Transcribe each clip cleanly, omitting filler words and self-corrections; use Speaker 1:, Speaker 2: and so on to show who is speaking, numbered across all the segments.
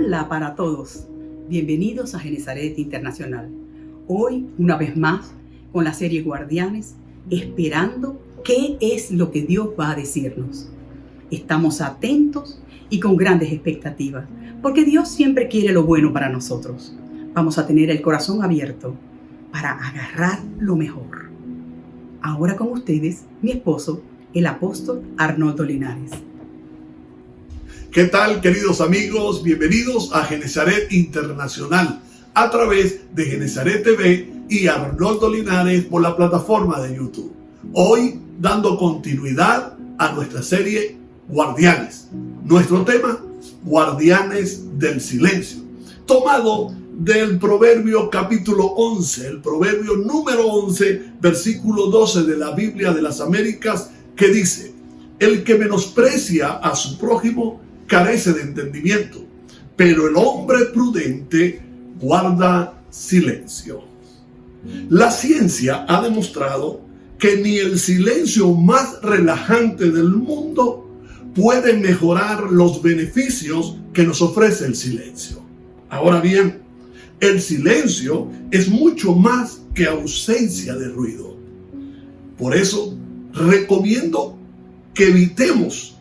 Speaker 1: Hola para todos, bienvenidos a Genesaret Internacional. Hoy, una vez más, con la serie Guardianes, esperando qué es lo que Dios va a decirnos. Estamos atentos y con grandes expectativas, porque Dios siempre quiere lo bueno para nosotros. Vamos a tener el corazón abierto para agarrar lo mejor. Ahora con ustedes, mi esposo, el apóstol Arnoldo Linares.
Speaker 2: ¿Qué tal, queridos amigos? Bienvenidos a Genesaret Internacional a través de Genesaret TV y Arnoldo Linares por la plataforma de YouTube. Hoy dando continuidad a nuestra serie Guardianes. Nuestro tema, Guardianes del Silencio, tomado del Proverbio capítulo 11, el Proverbio número 11, versículo 12 de la Biblia de las Américas, que dice: el que menosprecia a su prójimo carece de entendimiento, pero el hombre prudente guarda silencio. La ciencia ha demostrado que ni el silencio más relajante del mundo puede mejorar los beneficios que nos ofrece el silencio. Ahora bien, el silencio es mucho más que ausencia de ruido. Por eso, recomiendo que evitemos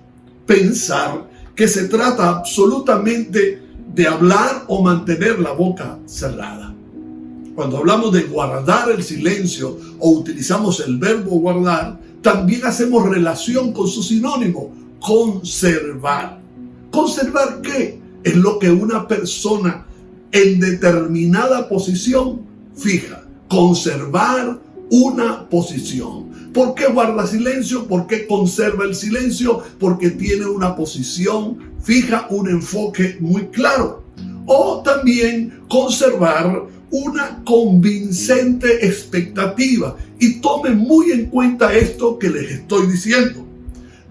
Speaker 2: pensar que se trata absolutamente de hablar o mantener la boca cerrada. Cuando hablamos de guardar el silencio o utilizamos el verbo guardar, también hacemos relación con su sinónimo, conservar. ¿Conservar qué? Es lo que una persona en determinada posición fija. Conservar una posición. ¿Por qué guarda silencio? ¿Por qué conserva el silencio? Porque tiene una posición fija, un enfoque muy claro. O también conservar una convincente expectativa. Y tomen muy en cuenta esto que les estoy diciendo.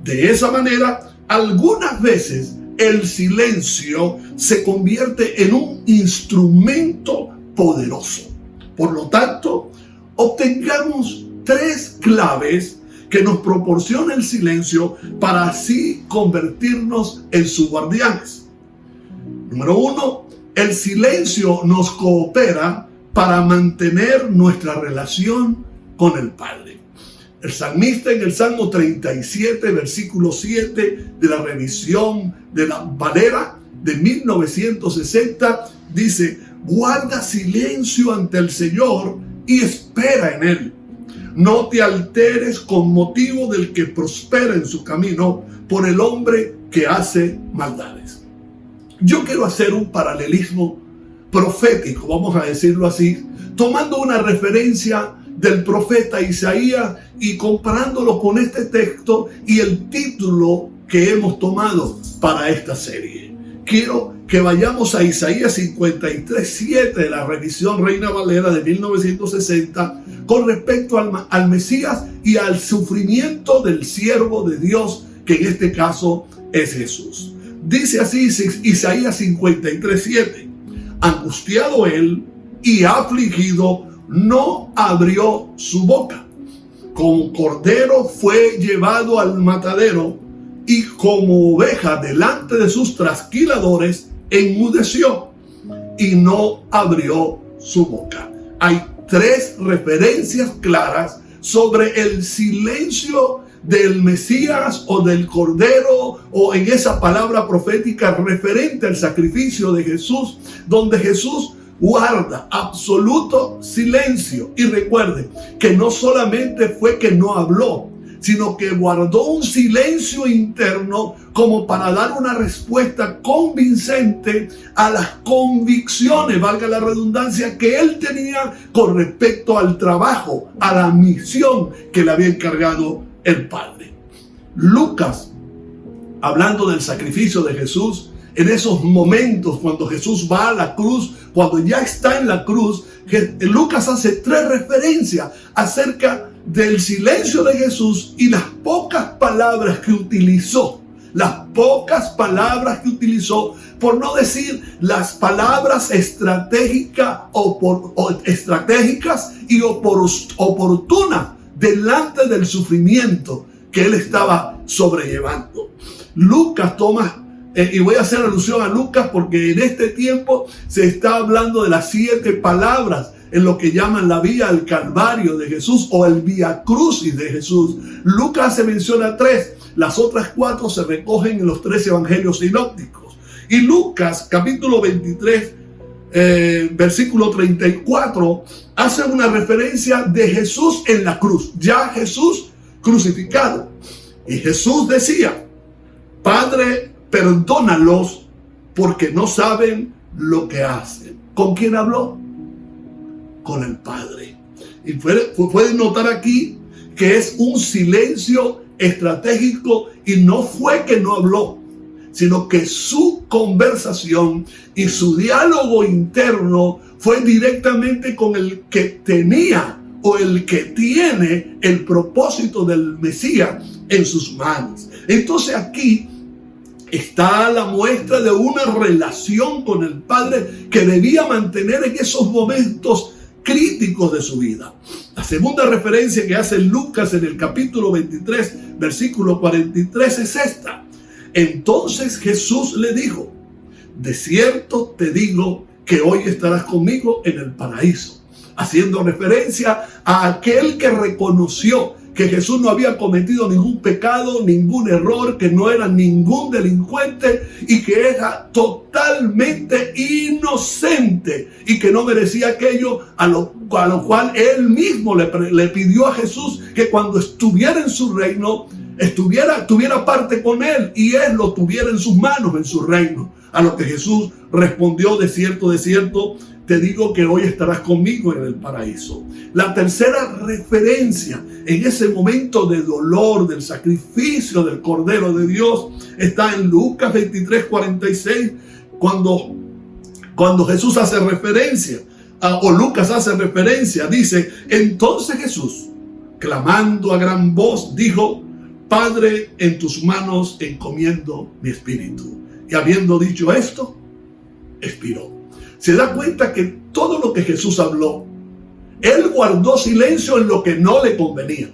Speaker 2: De esa manera, algunas veces el silencio se convierte en un instrumento poderoso. Por lo tanto, obtengamos 3 claves que nos proporciona el silencio para así convertirnos en sus guardianes. Número 1, el silencio nos coopera para mantener nuestra relación con el Padre. El salmista en el Salmo 37, versículo 7 de la revisión de la Valera de 1960 dice: guarda silencio ante el Señor y espera en Él. No te alteres con motivo del que prospera en su camino, por el hombre que hace maldades. Yo quiero hacer un paralelismo profético, vamos a decirlo así, tomando una referencia del profeta Isaías y comparándolo con este texto y el título que hemos tomado para esta serie. Quiero que vayamos a Isaías 53:7 de la revisión Reina Valera de 1960 con respecto al Mesías y al sufrimiento del siervo de Dios, que en este caso es Jesús. Dice así Isaías 53:7: angustiado él y afligido, no abrió su boca. Como cordero fue llevado al matadero, y como oveja delante de sus trasquiladores, enmudeció y no abrió su boca. Hay 3 referencias claras sobre el silencio del Mesías o del Cordero, o en esa palabra profética referente al sacrificio de Jesús, donde Jesús guarda absoluto silencio. Y recuerden que no solamente fue que no habló, sino que guardó un silencio interno como para dar una respuesta convincente a las convicciones, valga la redundancia, que él tenía con respecto al trabajo, a la misión que le había encargado el Padre. Lucas, hablando del sacrificio de Jesús, en esos momentos cuando Jesús va a la cruz, cuando ya está en la cruz, Lucas hace 3 referencias acerca del silencio de Jesús y las pocas palabras que utilizó. Por no decir las palabras estratégicas y oportunas delante del sufrimiento que él estaba sobrellevando. Lucas toma y voy a hacer alusión a Lucas porque en este tiempo se está hablando de las 7 palabras en lo que llaman la vía al Calvario de Jesús o el Vía Crucis de Jesús. Lucas se menciona 3, las otras 4 se recogen en los 3 evangelios sinópticos. Y Lucas capítulo 23, versículo 34, hace una referencia de Jesús en la cruz, ya Jesús crucificado. Y Jesús decía: Padre, perdónalos porque no saben lo que hacen. ¿Con quién habló? Con el Padre. Y pueden notar aquí que es un silencio estratégico y no fue que no habló, sino que su conversación y su diálogo interno fue directamente con el que tenía o el que tiene el propósito del Mesías en sus manos. Entonces aquí está la muestra de una relación con el Padre que debía mantener en esos momentos críticos de su vida. La segunda referencia que hace Lucas en el capítulo 23, versículo 43 es esta: Entonces Jesús le dijo: de cierto te digo que hoy estarás conmigo en el paraíso, haciendo referencia a aquel que reconoció que Jesús no había cometido ningún pecado, ningún error, que no era ningún delincuente y que era totalmente inocente y que no merecía aquello a lo cual él mismo le pidió a Jesús que cuando estuviera en su reino tuviera parte con él y él lo tuviera en sus manos en su reino. A lo que Jesús respondió: de cierto te digo que hoy estarás conmigo en el paraíso. La tercera referencia en ese momento de dolor, del sacrificio del Cordero de Dios, está en Lucas 23, 46, cuando Jesús hace referencia, o Lucas hace referencia, dice: entonces Jesús, clamando a gran voz, dijo: Padre, en tus manos encomiendo mi espíritu. Y habiendo dicho esto, expiró. Se da cuenta que todo lo que Jesús habló, él guardó silencio en lo que no le convenía.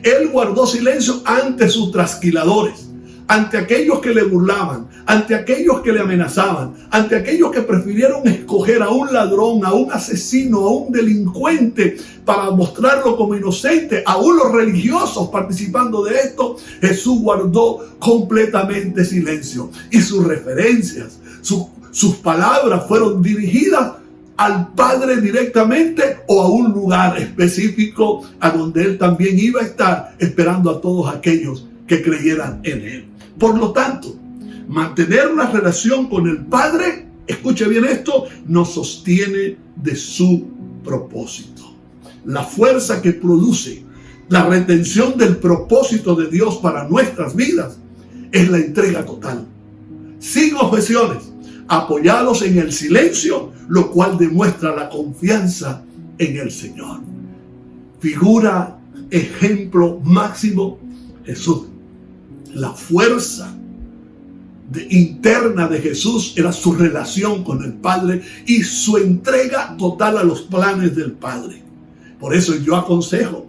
Speaker 2: Él guardó silencio ante sus trasquiladores, ante aquellos que le burlaban, ante aquellos que le amenazaban, ante aquellos que prefirieron escoger a un ladrón, a un asesino, a un delincuente para mostrarlo como inocente, aún los religiosos participando de esto. Jesús guardó completamente silencio y sus referencias, sus palabras fueron dirigidas al Padre directamente o a un lugar específico a donde él también iba a estar esperando a todos aquellos que creyeran en él. Por lo tanto, mantener una relación con el Padre, escuche bien esto, nos sostiene de su propósito. La fuerza que produce la retención del propósito de Dios para nuestras vidas es la entrega total, sin objeciones, apoyados en el silencio, lo cual demuestra la confianza en el Señor. Figura, ejemplo máximo, Jesús. La fuerza interna de Jesús era su relación con el Padre y su entrega total a los planes del Padre. Por eso yo aconsejo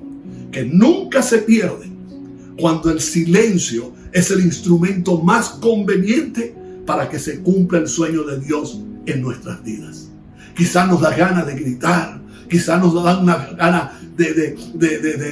Speaker 2: que nunca se pierde cuando el silencio es el instrumento más conveniente para que se cumpla el sueño de Dios en nuestras vidas. Quizás nos da ganas de gritar, quizás nos da una gana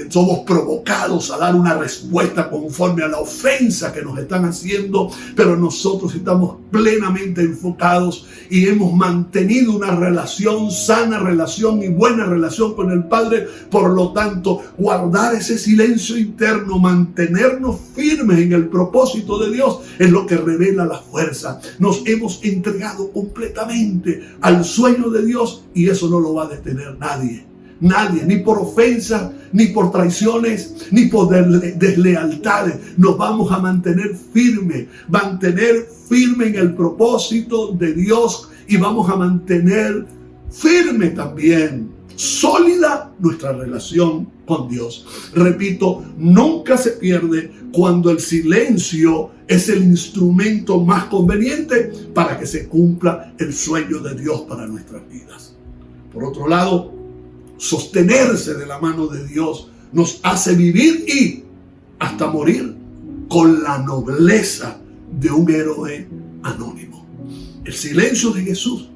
Speaker 2: somos provocados a dar una respuesta conforme a la ofensa que nos están haciendo, pero nosotros estamos plenamente enfocados y hemos mantenido una relación, sana relación y buena relación con el Padre. Por lo tanto, guardar ese silencio interno, mantenernos firmes en el propósito de Dios es lo que revela la fuerza. Nos hemos entregado completamente al sueño de Dios y eso no lo va a detener nadie. Nadie, ni por ofensas, ni por traiciones, ni por deslealtades. Nos vamos a mantener firme en el propósito de Dios y vamos a mantener firme también, sólida nuestra relación con Dios. Repito, nunca se pierde cuando el silencio es el instrumento más conveniente para que se cumpla el sueño de Dios para nuestras vidas. Por otro lado, sostenerse de la mano de Dios nos hace vivir y hasta morir con la nobleza de un héroe anónimo. El silencio de Jesús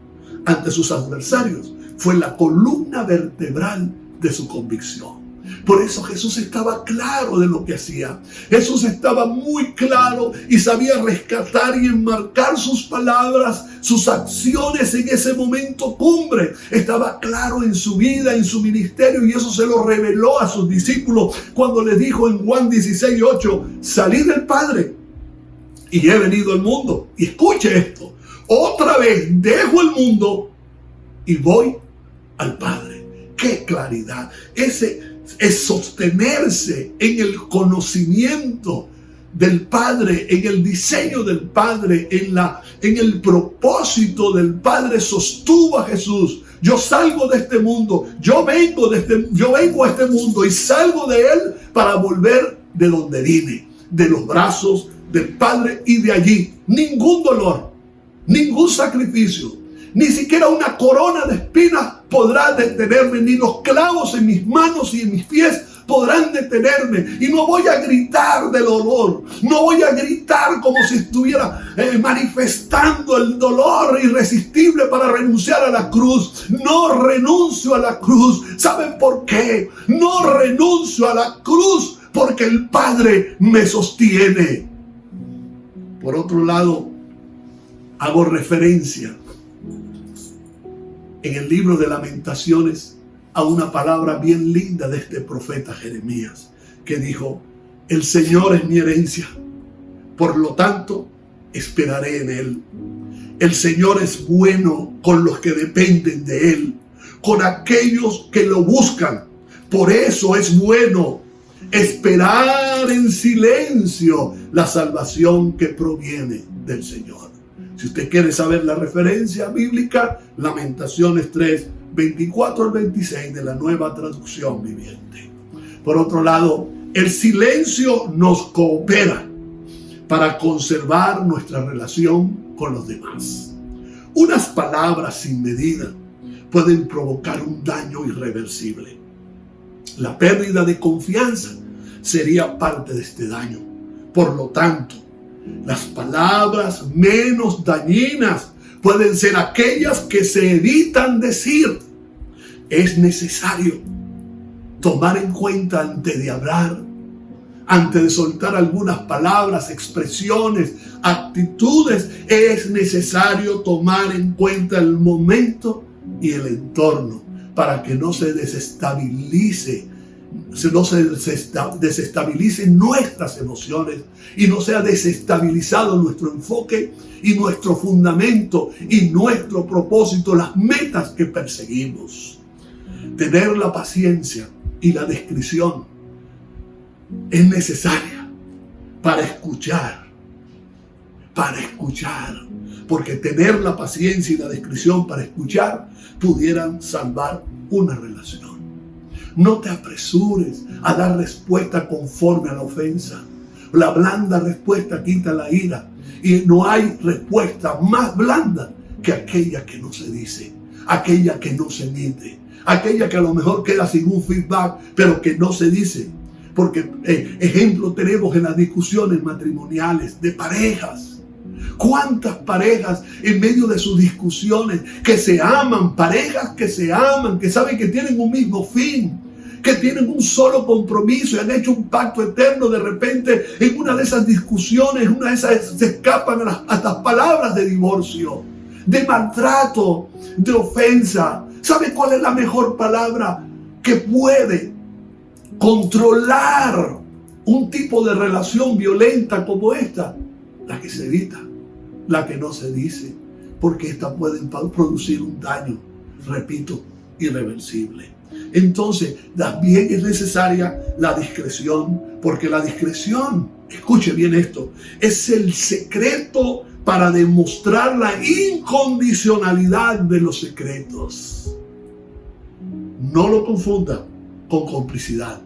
Speaker 2: ante sus adversarios fue la columna vertebral de su convicción. Por eso Jesús estaba claro de lo que hacía. Jesús estaba muy claro y sabía rescatar y enmarcar sus palabras, sus acciones en ese momento cumbre. Estaba claro en su vida, en su ministerio, y eso se lo reveló a sus discípulos cuando les dijo en Juan 16:8, salí del Padre y he venido al mundo. Y escuche esto, otra vez dejo el mundo y voy al Padre. ¡Qué claridad! Es sostenerse en el conocimiento del Padre, en el diseño del Padre, en el propósito del Padre. Sostuvo a Jesús. Yo salgo de este mundo, yo vengo a este mundo y salgo de él para volver de donde vine, de los brazos del Padre, y de allí ningún dolor, ningún sacrificio, ni siquiera una corona de espinas podrá detenerme, ni los clavos en mis manos y en mis pies podrán detenerme. Y no voy a gritar de dolor, no voy a gritar como si estuviera manifestando el dolor irresistible para renunciar a la cruz. No renuncio a la cruz. ¿Saben por qué? No renuncio a la cruz porque el Padre me sostiene. Por otro lado, hago referencia en el libro de Lamentaciones a una palabra bien linda de este profeta Jeremías, que dijo: el Señor es mi herencia, por lo tanto esperaré en él. El Señor es bueno con los que dependen de él, con aquellos que lo buscan. Por eso es bueno esperar en silencio la salvación que proviene del Señor. Si usted quiere saber la referencia bíblica, Lamentaciones 3, 24 al 26 de la Nueva Traducción Viviente. Por otro lado, el silencio nos coopera para conservar nuestra relación con los demás. Unas palabras sin medida pueden provocar un daño irreversible. La pérdida de confianza sería parte de este daño. Por lo tanto, las palabras menos dañinas pueden ser aquellas que se evitan decir. Es necesario tomar en cuenta antes de hablar, antes de soltar algunas palabras, expresiones, actitudes. Es necesario tomar en cuenta el momento y el entorno para que no se desestabilicen nuestras emociones y no sea desestabilizado nuestro enfoque y nuestro fundamento y nuestro propósito, las metas que perseguimos. Tener la paciencia y la discreción es necesaria para escuchar, porque tener la paciencia y la discreción para escuchar pudieran salvar una relación. No te apresures a dar respuesta conforme a la ofensa. La blanda respuesta quita la ira. Y no hay respuesta más blanda que aquella que no se dice, aquella que no se emite, aquella que a lo mejor queda sin un feedback, pero que no se dice. Porque ejemplo tenemos en las discusiones matrimoniales de parejas. ¿Cuántas parejas en medio de sus discusiones que se aman, parejas que se aman, que saben que tienen un mismo fin, que tienen un solo compromiso y han hecho un pacto eterno, de repente en una de esas discusiones, en una de esas se escapan a las palabras de divorcio, de maltrato, de ofensa? ¿Sabe cuál es la mejor palabra que puede controlar un tipo de relación violenta como esta? La que se evita, la que no se dice, porque esta puede producir un daño, repito, irreversible. Entonces, también es necesaria la discreción, porque la discreción, escuche bien esto, es el secreto para demostrar la incondicionalidad de los secretos. No lo confunda con complicidad.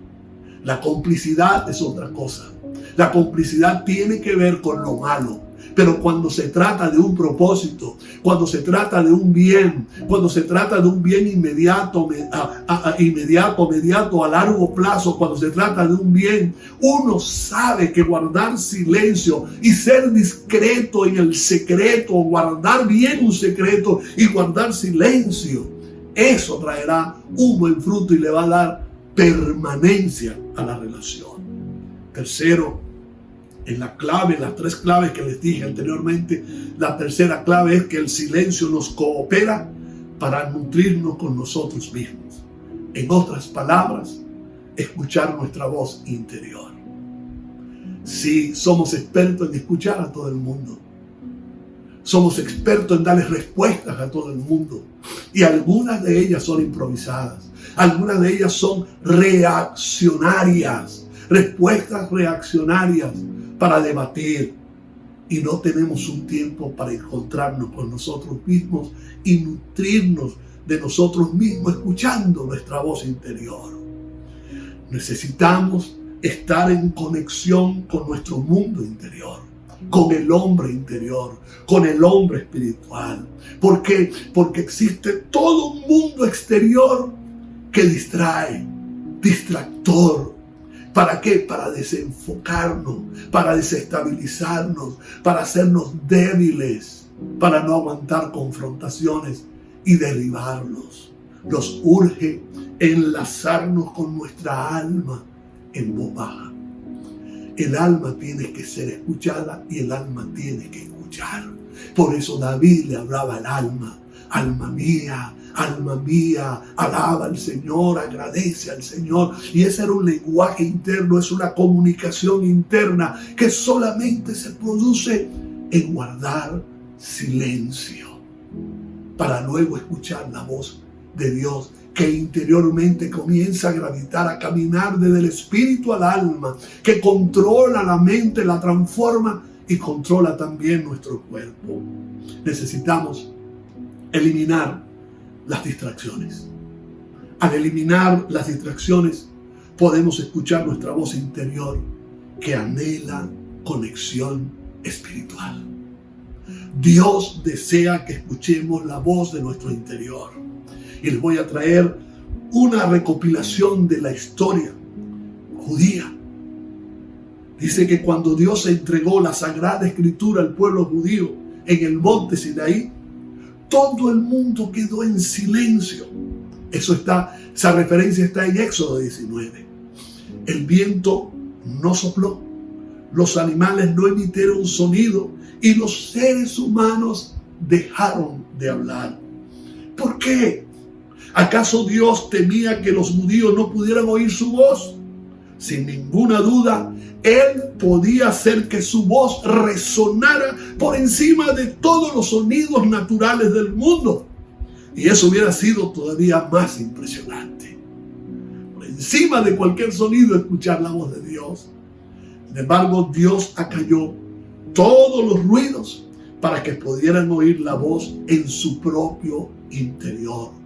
Speaker 2: La complicidad es otra cosa. La complicidad tiene que ver con lo malo, Pero cuando se trata de un propósito, cuando se trata de un bien, cuando se trata de un bien inmediato, a largo plazo, cuando se trata de un bien, uno sabe que guardar silencio y ser discreto en el secreto, guardar bien un secreto y guardar silencio, eso traerá un buen fruto y le va a dar permanencia a la relación. Tercero, en las 3 claves que les dije anteriormente, la tercera clave es que el silencio nos coopera para nutrirnos con nosotros mismos. En otras palabras, escuchar nuestra voz interior. Sí, somos expertos en escuchar a todo el mundo. Somos expertos en darles respuestas a todo el mundo. Y algunas de ellas son improvisadas. Algunas de ellas son reaccionarias. Respuestas reaccionarias para debatir, y no tenemos un tiempo para encontrarnos con nosotros mismos y nutrirnos de nosotros mismos escuchando nuestra voz interior. Necesitamos estar en conexión con nuestro mundo interior, con el hombre interior, con el hombre espiritual. ¿Por qué? Porque existe todo un mundo exterior que distrae, distractor. ¿Para qué? Para desenfocarnos, para desestabilizarnos, para hacernos débiles, para no aguantar confrontaciones y derribarlos. Nos urge enlazarnos con nuestra alma en voz baja. El alma tiene que ser escuchada y el alma tiene que escuchar. Por eso David le hablaba al alma. Alma mía, alaba al Señor, agradece al Señor. Y ese era un lenguaje interno, es una comunicación interna que solamente se produce en guardar silencio, para luego escuchar la voz de Dios que interiormente comienza a gravitar, a caminar desde el espíritu al alma, que controla la mente, la transforma y controla también nuestro cuerpo. Necesitamos eliminar las distracciones. Al eliminar las distracciones, podemos escuchar nuestra voz interior que anhela conexión espiritual. Dios desea que escuchemos la voz de nuestro interior. Y les voy a traer una recopilación de la historia judía. Dice que cuando Dios entregó la Sagrada Escritura al pueblo judío en el monte Sinaí, todo el mundo quedó en silencio. Esa referencia está en Éxodo 19. El viento no sopló, los animales no emitieron sonido y los seres humanos dejaron de hablar. ¿Por qué? ¿Acaso Dios temía que los judíos no pudieran oír su voz? Sin ninguna duda, Él podía hacer que su voz resonara por encima de todos los sonidos naturales del mundo. Y eso hubiera sido todavía más impresionante. Por encima de cualquier sonido, escuchar la voz de Dios. Sin embargo, Dios acalló todos los ruidos para que pudieran oír la voz en su propio interior.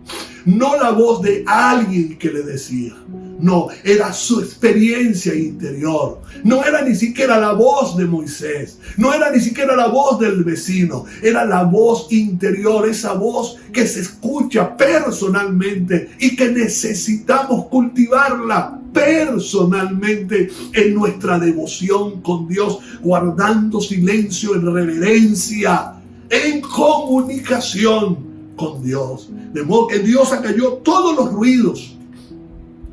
Speaker 2: No la voz de alguien que le decía. No, era su experiencia interior. No era ni siquiera la voz de Moisés. No era ni siquiera la voz del vecino. Era la voz interior, esa voz que se escucha personalmente y que necesitamos cultivarla personalmente en nuestra devoción con Dios, guardando silencio en reverencia, en comunicación con Dios. De modo que Dios acalló todos los ruidos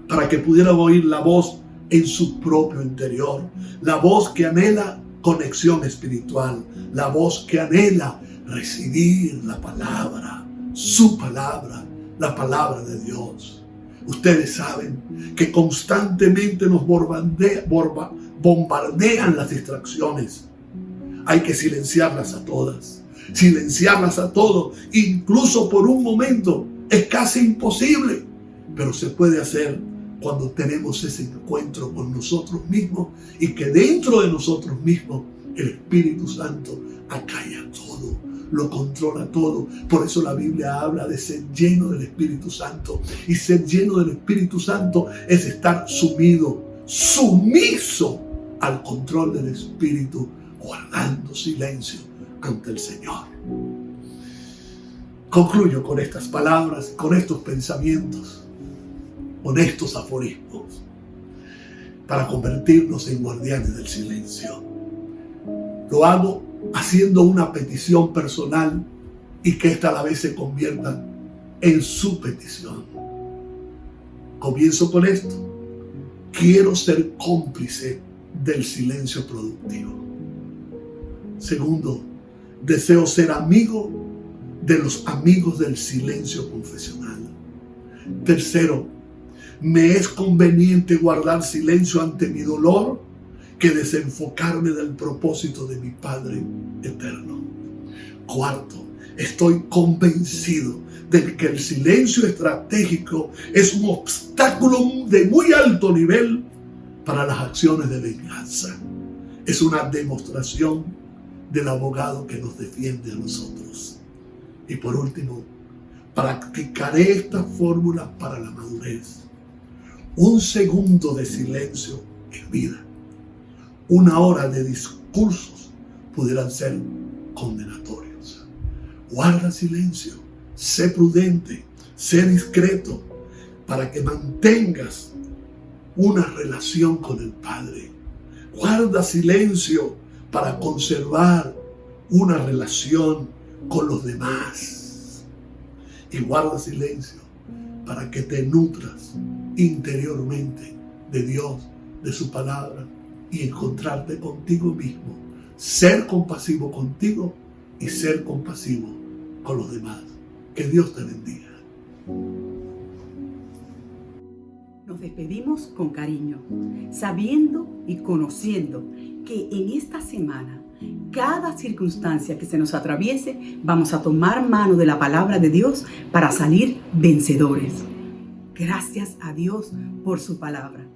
Speaker 2: para que pudieran oír la voz en su propio interior. La voz que anhela conexión espiritual. La voz que anhela recibir la palabra, su palabra, la palabra de Dios. Ustedes saben que constantemente nos bombardean las distracciones. Hay que silenciarlas a todas. Silenciarlas a todos, incluso por un momento, es casi imposible, pero se puede hacer cuando tenemos ese encuentro con nosotros mismos y que dentro de nosotros mismos el Espíritu Santo acalla todo, lo controla todo. Por eso la Biblia habla de ser lleno del Espíritu Santo, y ser lleno del Espíritu Santo es estar sumiso al control del Espíritu guardando silencio ante el Señor. Concluyo con estas palabras, con estos pensamientos, con estos aforismos, para convertirnos en guardianes del silencio. Lo hago haciendo una petición personal y que esta a la vez se convierta en su petición. Comienzo con esto. Quiero ser cómplice del silencio productivo. Segundo, deseo ser amigo de los amigos del silencio confesional. Tercero, me es conveniente guardar silencio ante mi dolor que desenfocarme del propósito de mi Padre eterno. Cuarto, estoy convencido de que el silencio estratégico es un obstáculo de muy alto nivel para las acciones de venganza. Es una demostración del abogado que nos defiende a nosotros. Y por último, practicaré esta fórmula para la madurez. Un segundo de silencio es vida. Una hora de discursos pudieran ser condenatorios. Guarda silencio, sé prudente, sé discreto, para que mantengas una relación con el Padre. Guarda silencio para conservar una relación con los demás. Y guarda silencio para que te nutras interiormente de Dios, de su palabra, y encontrarte contigo mismo, ser compasivo contigo y ser compasivo con los demás. Que Dios te bendiga.
Speaker 1: Nos despedimos con cariño, sabiendo y conociendo que en esta semana, cada circunstancia que se nos atraviese, vamos a tomar mano de la palabra de Dios para salir vencedores. Gracias a Dios por su palabra.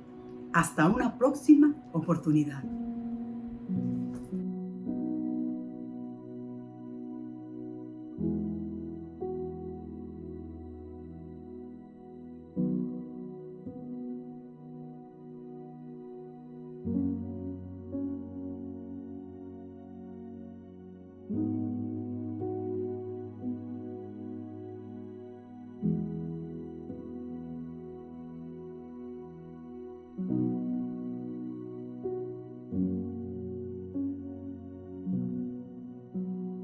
Speaker 1: Hasta una próxima oportunidad.